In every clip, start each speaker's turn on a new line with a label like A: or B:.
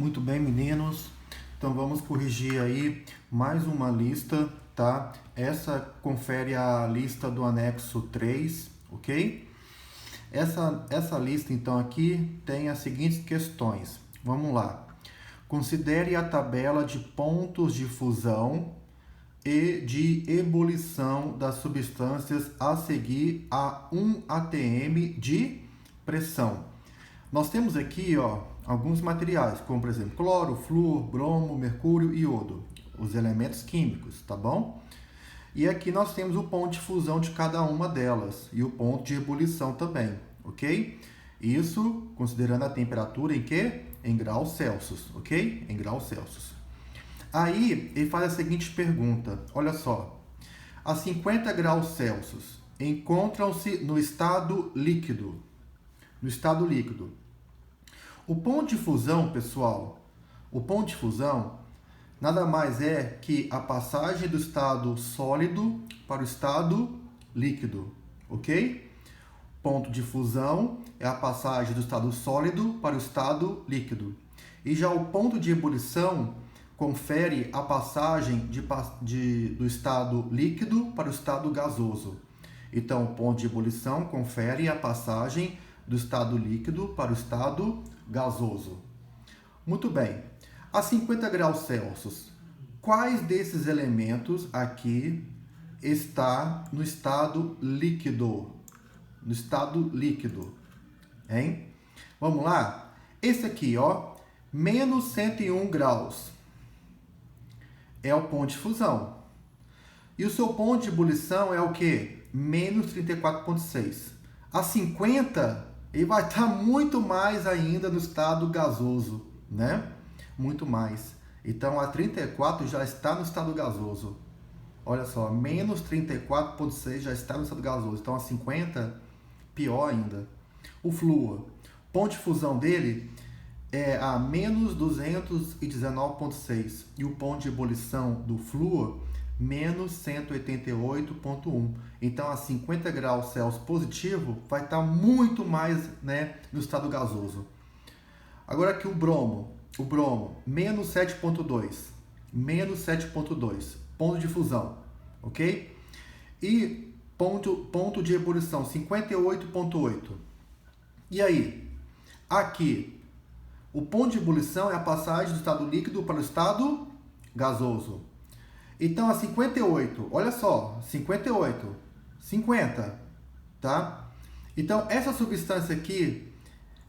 A: Muito bem, meninos. Então vamos corrigir aí mais uma lista, tá? Essa confere a lista do anexo 3, ok? Essa lista, então, aqui tem as seguintes questões. Vamos lá. Considere a tabela de pontos de fusão e de ebulição das substâncias a seguir a 1 atm de pressão. Nós temos aqui, alguns materiais, como por exemplo, cloro, flúor, bromo, mercúrio e iodo, os elementos químicos, tá bom? E aqui nós temos o ponto de fusão de cada uma delas e o ponto de ebulição também, ok? Isso considerando a temperatura em quê? Em graus Celsius, ok? Em graus Celsius. Aí ele faz a seguinte pergunta, olha só. A 50 graus Celsius encontram-se no estado líquido. No estado líquido. O ponto de fusão, pessoal, o ponto de fusão nada mais é que a passagem do estado sólido para o estado líquido, ok? Ponto de fusão é a passagem do estado sólido para o estado líquido. E já o ponto de ebulição confere a passagem do estado líquido para o estado gasoso. Então, o ponto de ebulição confere a passagem do estado líquido para o estado gasoso. Muito bem. A 50 graus Celsius, quais desses elementos aqui está no estado líquido? No estado líquido, hein? Vamos lá? Esse aqui, menos 101 graus é o ponto de fusão. E o seu ponto de ebulição é o quê? Menos 34,6. A 50, ele vai estar muito mais ainda no estado gasoso, né? Muito mais. Então, a 34 já está no estado gasoso. Olha só, menos 34,6 já está no estado gasoso. Então, a 50, pior ainda. O flúor, ponto de fusão dele é a menos 219,6. E o ponto de ebulição do flúor, menos 188,1. Então, a 50 graus Celsius positivo vai estar muito mais, né, no estado gasoso. Agora aqui o bromo, menos 7,2. Menos 7,2. Ponto de fusão, ok? E ponto de ebulição, 58,8. E aí? Aqui, o ponto de ebulição é a passagem do estado líquido para o estado gasoso. Então, a 58, olha só, 58, 50, tá? Então, essa substância aqui,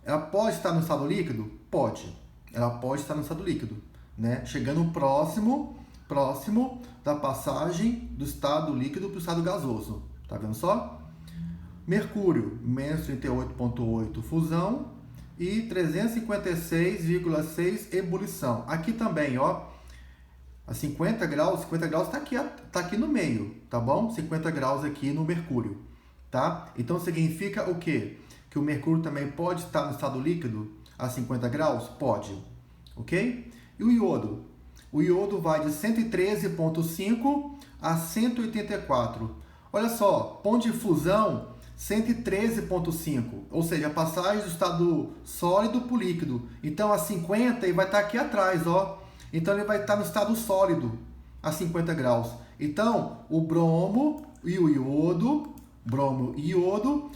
A: ela pode estar no estado líquido? Pode. Ela pode estar no estado líquido, né? Chegando próximo da passagem do estado líquido para o estado gasoso. Tá vendo só? Mercúrio, menos 38,8 fusão e 356,6 ebulição. Aqui também, a 50 graus está aqui no meio, tá bom? 50 graus aqui no mercúrio, tá? Então significa o quê? Que o mercúrio também pode estar no estado líquido a 50 graus? Pode, ok? E o iodo? O iodo vai de 113,5 a 184. Olha só, ponto de fusão 113,5, ou seja, a passagem do estado sólido para o líquido. Então a 50 ele vai estar aqui atrás, Então ele vai estar no estado sólido a 50 graus. Então o bromo e o iodo,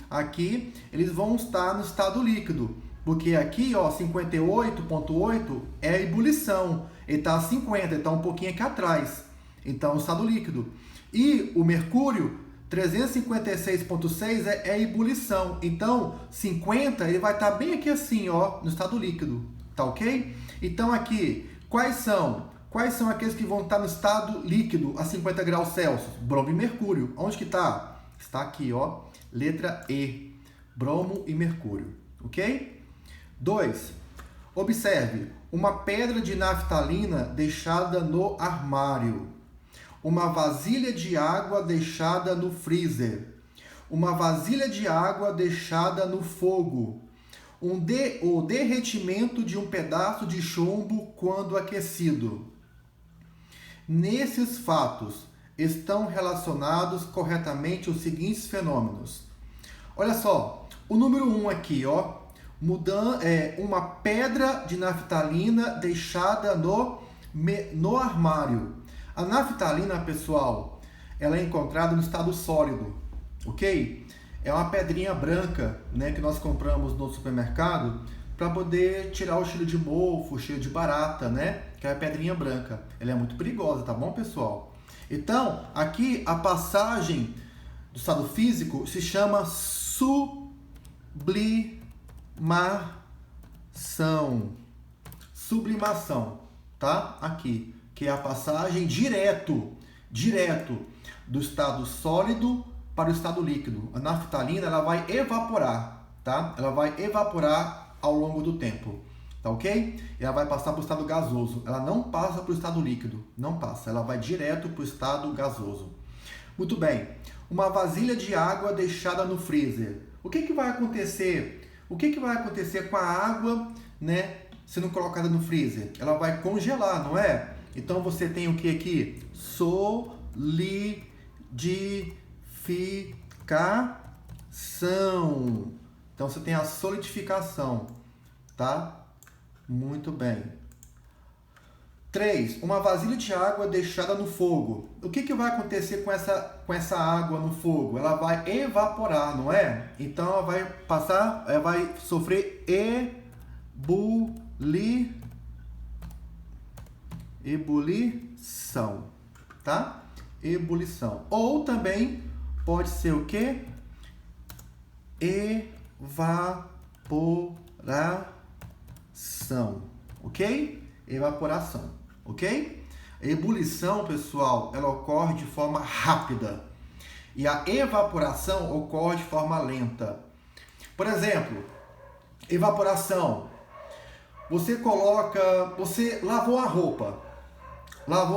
A: aqui eles vão estar no estado líquido. Porque aqui, 58,8 é a ebulição. Ele está a 50, ele está um pouquinho aqui atrás. Então, o estado líquido. E o mercúrio, 356,6 é a ebulição. Então, 50, ele vai estar bem aqui assim, no estado líquido. Tá ok? Então, aqui, quais são aqueles que vão estar no estado líquido a 50 graus Celsius? Bromo e mercúrio. Onde que está? Está aqui, letra E. Bromo e mercúrio. Ok? 2. Observe, uma pedra de naftalina deixada no armário, uma vasilha de água deixada no freezer, uma vasilha de água deixada no fogo, o derretimento de um pedaço de chumbo quando aquecido. Nesses fatos estão relacionados corretamente os seguintes fenômenos. Olha só, o número 1 aqui, uma pedra de naftalina deixada no armário. A naftalina, pessoal, ela é encontrada no estado sólido, ok? É uma pedrinha branca, né, que nós compramos no supermercado para poder tirar o cheiro de mofo, o cheiro de barata, né? Que é a pedrinha branca. Ela é muito perigosa, tá bom, pessoal? Então, aqui a passagem do estado físico se chama sublimação. Sublimação, tá? Aqui, que é a passagem direto do estado sólido para o estado líquido. A naftalina, ela vai evaporar, tá? Ela vai evaporar ao longo do tempo, tá ok? E ela vai passar para o estado gasoso. Ela não passa para o estado líquido, não passa. Ela vai direto para o estado gasoso. Muito bem. Uma vasilha de água deixada no freezer. O que vai acontecer? O que vai acontecer com a água, né, sendo colocada no freezer? Ela vai congelar, não é? Então você tem o que aqui? Solidificação. Então você tem a solidificação, tá? Muito bem. 3. Uma vasilha de água deixada no fogo. O que vai acontecer com essa água no fogo? Ela vai evaporar, não é? Então ela vai ela vai sofrer ebulição, tá? Ebulição. Ou também pode ser o quê? Evaporação, ok? Evaporação, ok? A ebulição, pessoal, ela ocorre de forma rápida e a evaporação ocorre de forma lenta. Por exemplo, evaporação. Você lavou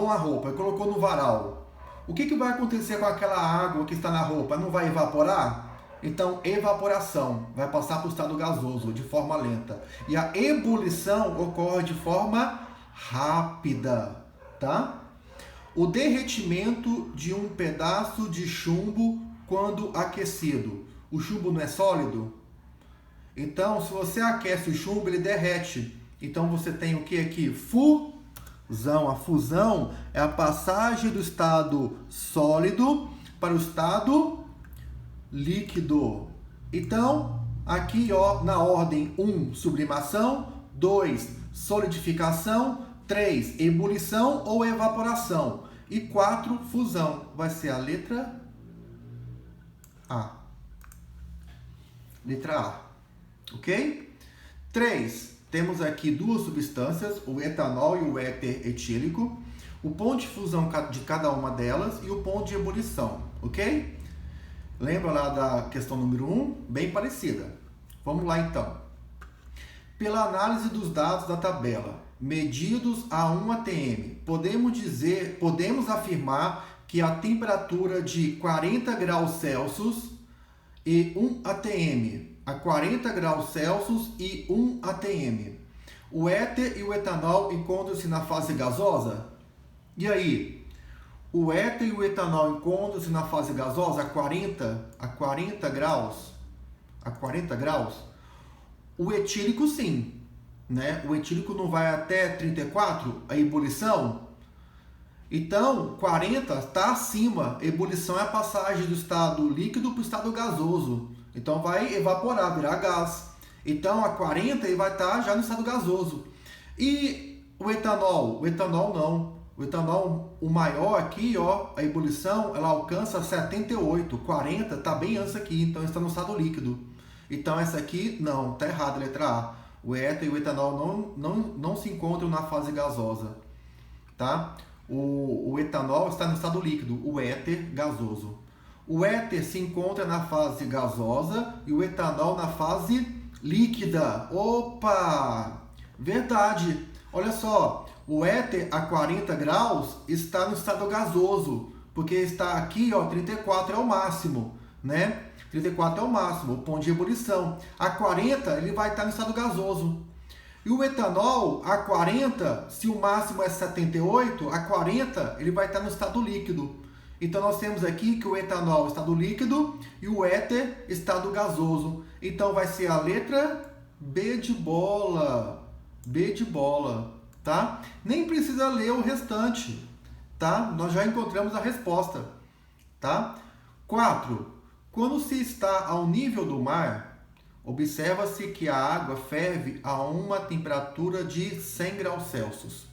A: uma roupa e colocou no varal. O que vai acontecer com aquela água que está na roupa? Não vai evaporar? Então, evaporação vai passar para o estado gasoso de forma lenta. E a ebulição ocorre de forma rápida, tá? O derretimento de um pedaço de chumbo quando aquecido. O chumbo não é sólido? Então, se você aquece o chumbo, ele derrete. Então, você tem o que aqui? Fusão. A fusão é a passagem do estado sólido para o estado líquido. Então, aqui ó, na ordem 1, sublimação, 2, solidificação, 3, ebulição ou evaporação e 4, fusão. Vai ser a letra A. Letra A. Ok? 3, temos aqui duas substâncias, o etanol e o éter etílico, o ponto de fusão de cada uma delas e o ponto de ebulição, ok? Lembra lá da questão número 1? Bem parecida. Vamos lá então. Pela análise dos dados da tabela, medidos a 1 atm, podemos afirmar que a temperatura de 40 graus Celsius e 1 atm, a 40 graus Celsius e 1 atm. O éter e o etanol encontram-se na fase gasosa? E aí? O éter e o etanol encontram-se na fase gasosa a 40 graus? A 40 graus? O etílico sim, né? O etílico não vai até 34, a ebulição? Então, 40 está acima. Ebulição é a passagem do estado líquido para o estado gasoso. Então, vai evaporar, virar gás. Então, a 40 ele vai estar já no estado gasoso. E o etanol? O etanol não. O etanol, o maior aqui, ó, a ebulição, ela alcança 78. 40 está bem antes aqui, então está no estado líquido. Então, essa aqui, não, está errada, letra A. O éter e o etanol não se encontram na fase gasosa, tá? O etanol está no estado líquido, o éter gasoso. O éter se encontra na fase gasosa e o etanol na fase líquida. Opa! Verdade! Olha só, o éter a 40 graus está no estado gasoso, porque está aqui, ó, 34 é o máximo, né? 34 é o máximo, o ponto de ebulição. A 40 ele vai estar no estado gasoso. E o etanol, a 40, se o máximo é 78, a 40 ele vai estar no estado líquido. Então nós temos aqui que o etanol estado líquido e o éter estado gasoso. Então vai ser a letra B de bola. B de bola, tá? Nem precisa ler o restante, tá? Nós já encontramos a resposta, tá? 4. Quando se está ao nível do mar, observa-se que a água ferve a uma temperatura de 100 graus Celsius.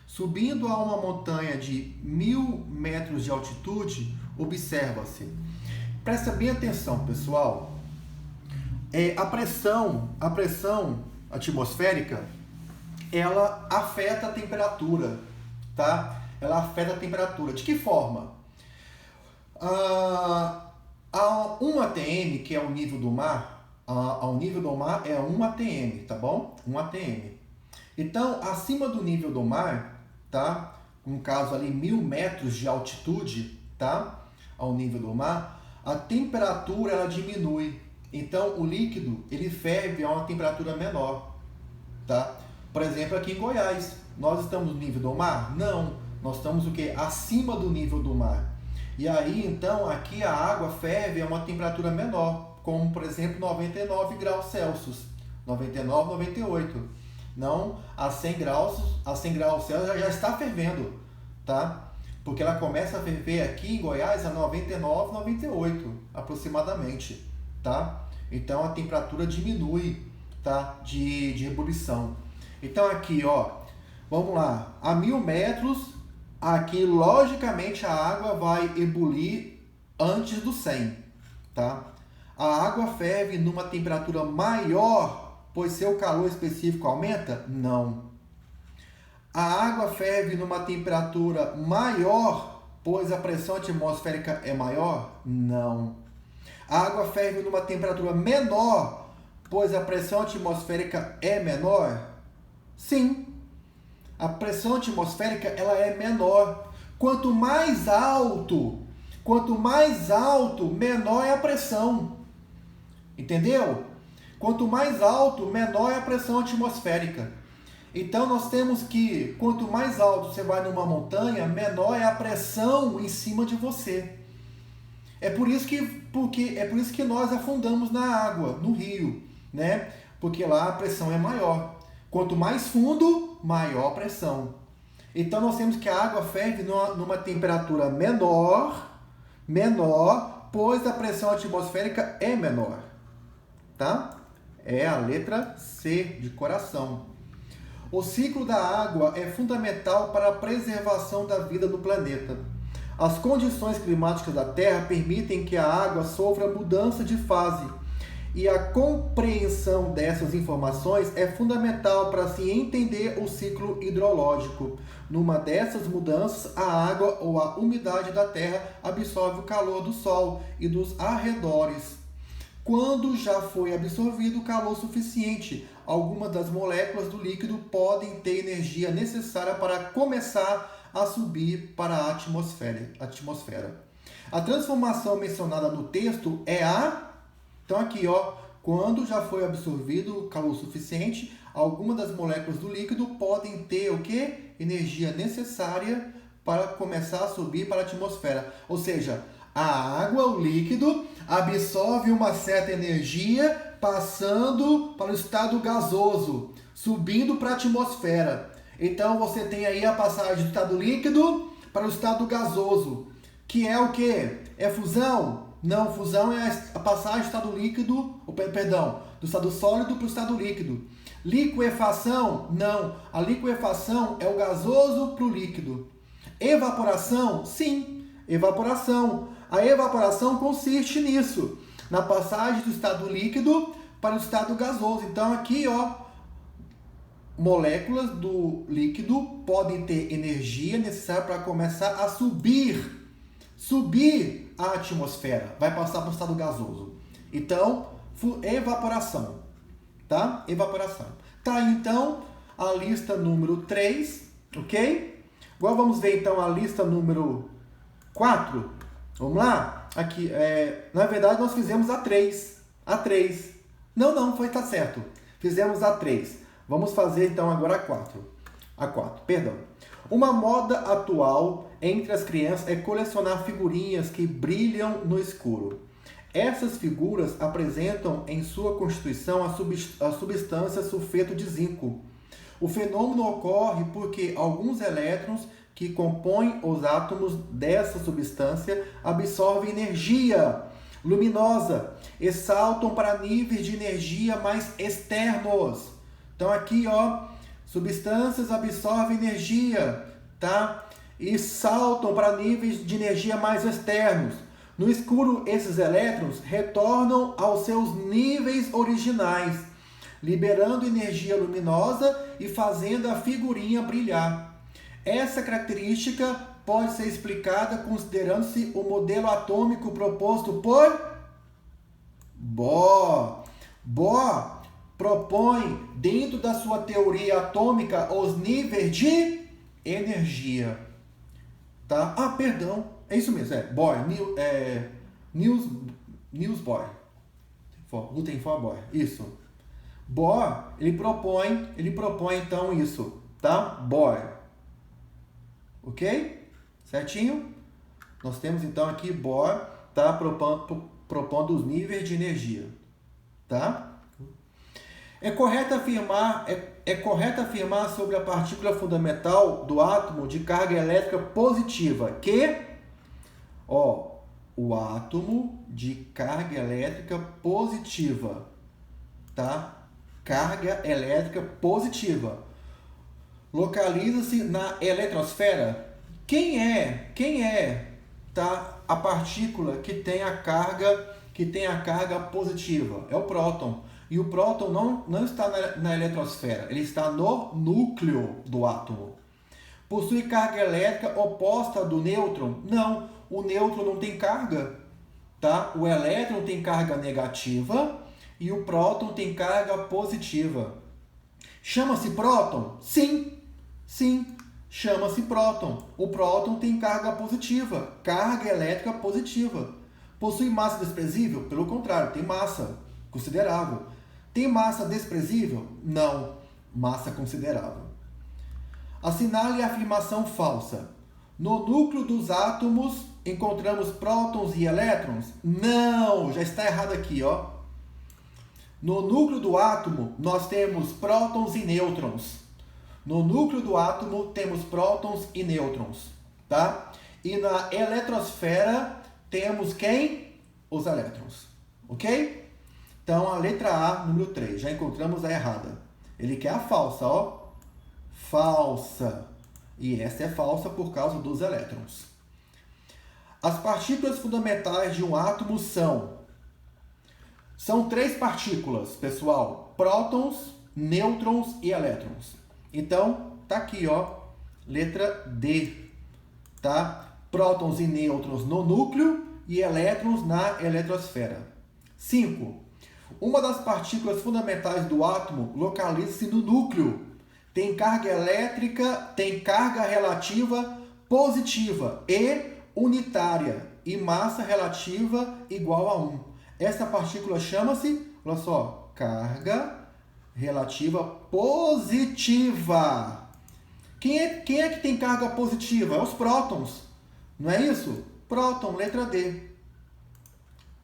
A: Subindo a uma montanha de 1000 metros de altitude, observa-se. Presta bem atenção, pessoal. A pressão atmosférica, ela afeta a temperatura, tá? Ela afeta a temperatura. De que forma? A 1 atm, que é o nível do mar, ao nível do mar é 1 atm, tá bom? 1 atm. Então, acima do nível do mar, tá? No caso ali, 1000 metros de altitude, tá? Ao nível do mar, a temperatura ela diminui. Então, o líquido, ele ferve a uma temperatura menor, tá? Por exemplo, aqui em Goiás, nós estamos no nível do mar? Não, nós estamos o quê? Acima do nível do mar. E aí, então, aqui a água ferve a uma temperatura menor, como, por exemplo, 99 graus Celsius, 99, 98. Não, a 100 graus Celsius já está fervendo, tá? Porque ela começa a ferver aqui em Goiás a 99, 98, aproximadamente, tá? Então, a temperatura diminui, tá? De ebulição. Então, aqui, ó, vamos lá, a 1000 metros, aqui, logicamente, a água vai ebulir antes do 100, tá? A água ferve numa temperatura maior, pois seu calor específico aumenta? Não. A água ferve numa temperatura maior, pois a pressão atmosférica é maior? Não. A água ferve numa temperatura menor, pois a pressão atmosférica é menor? Sim. A pressão atmosférica ela é menor. Quanto mais alto, menor é a pressão. Entendeu? Quanto mais alto, menor é a pressão atmosférica. Então nós temos que, quanto mais alto você vai numa montanha, menor é a pressão em cima de você. É por isso que nós afundamos na água, no rio, né? Porque lá a pressão é maior. Quanto mais fundo, maior a pressão. Então nós temos que a água ferve numa temperatura menor, pois a pressão atmosférica é menor. Tá? É a letra C de coração. O ciclo da água é fundamental para a preservação da vida no planeta. As condições climáticas da Terra permitem que a água sofra mudança de fase, e a compreensão dessas informações é fundamental para se entender o ciclo hidrológico. Numa dessas mudanças, a água ou a umidade da Terra absorve o calor do Sol e dos arredores. Quando já foi absorvido o calor suficiente, algumas das moléculas do líquido podem ter energia necessária para começar a subir para a atmosfera. A transformação mencionada no texto é a... Então aqui, ó, quando já foi absorvido o calor suficiente, algumas das moléculas do líquido podem ter o quê? Energia necessária para começar a subir para a atmosfera. Ou seja, a água, o líquido, absorve uma certa energia passando para o estado gasoso, subindo para a atmosfera. Então você tem aí a passagem do estado líquido para o estado gasoso, que é o quê? É fusão? Não, fusão é a passagem do estado líquido, do estado sólido para o estado líquido. Liquefação? Não, a liquefação é o gasoso para o líquido. Evaporação? Sim, evaporação. A evaporação consiste nisso, na passagem do estado líquido para o estado gasoso. Então aqui, ó, moléculas do líquido podem ter energia necessária para começar a subir a atmosfera, vai passar para o estado gasoso. Então, evaporação, tá? Evaporação. Tá aí, então, a lista número 3, ok? Agora vamos ver, então, a lista número 4. Vamos lá? Aqui, na verdade, nós fizemos a 3. Não, tá certo. Fizemos a 3. Vamos fazer, então, agora a 4. Perdão. Uma moda atual entre as crianças é colecionar figurinhas que brilham no escuro. Essas figuras apresentam em sua constituição a substância sulfeto de zinco. O fenômeno ocorre porque alguns elétrons que compõem os átomos dessa substância absorvem energia luminosa e saltam para níveis de energia mais externos. Então aqui, ó, substâncias absorvem energia, tá? E saltam para níveis de energia mais externos. No escuro, esses elétrons retornam aos seus níveis originais, liberando energia luminosa e fazendo a figurinha brilhar. Essa característica pode ser explicada considerando-se o modelo atômico proposto por Bohr. Bohr propõe, dentro da sua teoria atômica, os níveis de energia. Tá? Ah, perdão. É isso mesmo, Bohr, Niels Bohr. Rutherford Bohr, isso. Bohr, ele propõe então isso, tá? Bohr. Ok? Certinho? Nós temos então aqui Bohr, tá? Propondo os níveis de energia, tá? É correto afirmar sobre a partícula fundamental do átomo de carga elétrica positiva que o átomo de carga elétrica positiva, tá? Carga elétrica positiva localiza-se na eletrosfera. Quem é, tá? A partícula que tem a carga positiva é o próton. E o próton não está na eletrosfera, ele está no núcleo do átomo. Possui carga elétrica oposta do nêutron? Não. O nêutron não tem carga, tá? O elétron tem carga negativa e o próton tem carga positiva. Chama-se próton? Sim, chama-se próton. O próton tem carga positiva, carga elétrica positiva. Possui massa desprezível? Pelo contrário, tem massa considerável. Tem massa desprezível? Não, massa considerável. Assinale a afirmação falsa. No núcleo dos átomos encontramos prótons e elétrons? Não, já está errado aqui, ó. No núcleo do átomo nós temos prótons e nêutrons. No núcleo do átomo temos prótons e nêutrons, tá? E na eletrosfera temos quem? Os elétrons, ok? Então a letra A, número 3, já encontramos a errada. Ele quer a falsa, ó. Falsa. E essa é falsa por causa dos elétrons. As partículas fundamentais de um átomo são 3 partículas, pessoal: prótons, nêutrons e elétrons. Então, tá aqui, ó, letra D, tá? Prótons e nêutrons no núcleo e elétrons na eletrosfera. 5. Uma das partículas fundamentais do átomo localiza-se no núcleo. Tem carga elétrica, tem carga relativa positiva e unitária e massa relativa igual a 1. Essa partícula chama-se, olha só, carga relativa positiva. Quem é que tem carga positiva? É os prótons, não é isso? Próton, letra D.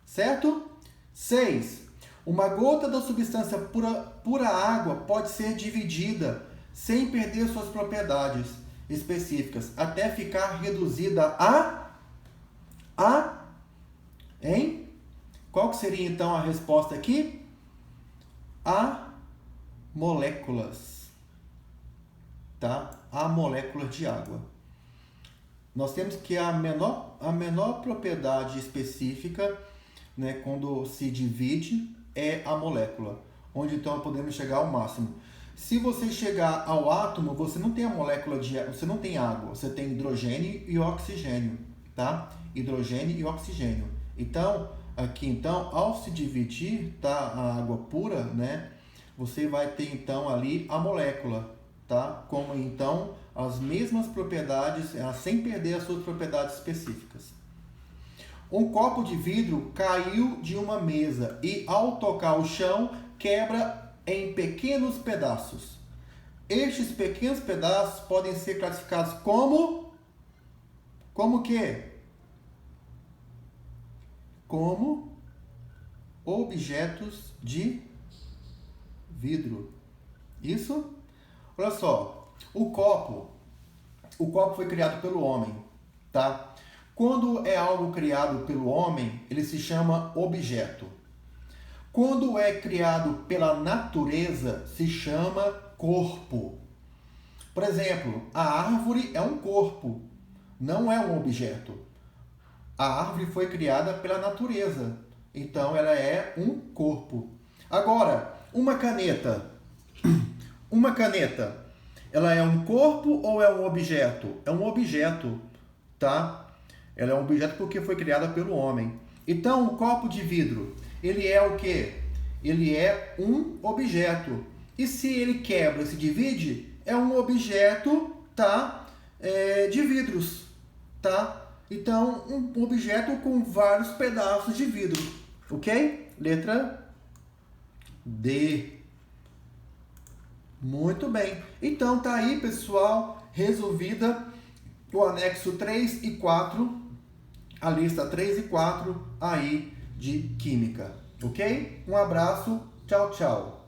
A: Certo? 6. Uma gota da substância pura água pode ser dividida sem perder suas propriedades específicas, até ficar reduzida hein? Qual que seria então a resposta aqui? A moléculas, tá? A moléculas de água. Nós temos que a menor propriedade específica, né, quando se divide, é a molécula, onde então podemos chegar ao máximo. Se você chegar ao átomo, você não tem a molécula você não tem água, você tem hidrogênio e oxigênio, tá? Hidrogênio e oxigênio. Então, aqui então, ao se dividir, tá, a água pura, né, você vai ter então ali a molécula, tá? Como então as mesmas propriedades, sem perder as suas propriedades específicas. Um copo de vidro caiu de uma mesa e ao tocar o chão quebra em pequenos pedaços. Estes pequenos pedaços podem ser classificados como que? Como objetos de vidro. Isso? Olha só, o copo foi criado pelo homem, tá? Quando é algo criado pelo homem, ele se chama objeto. Quando é criado pela natureza, se chama corpo. Por exemplo, a árvore é um corpo, não é um objeto. A árvore foi criada pela natureza, então ela é um corpo. Agora, uma caneta, ela é um corpo ou é um objeto? É um objeto, tá? Ela é um objeto porque foi criada pelo homem. Então, o copo de vidro, ele é o quê? Ele é um objeto. E se ele quebra, se divide, é um objeto, tá? De vidros, tá? Então, um objeto com vários pedaços de vidro, ok? Letra D. Muito bem. Então, tá aí, pessoal, resolvida o anexo 3 e 4, a lista 3 e 4 aí de Química, ok? Um abraço, tchau, tchau.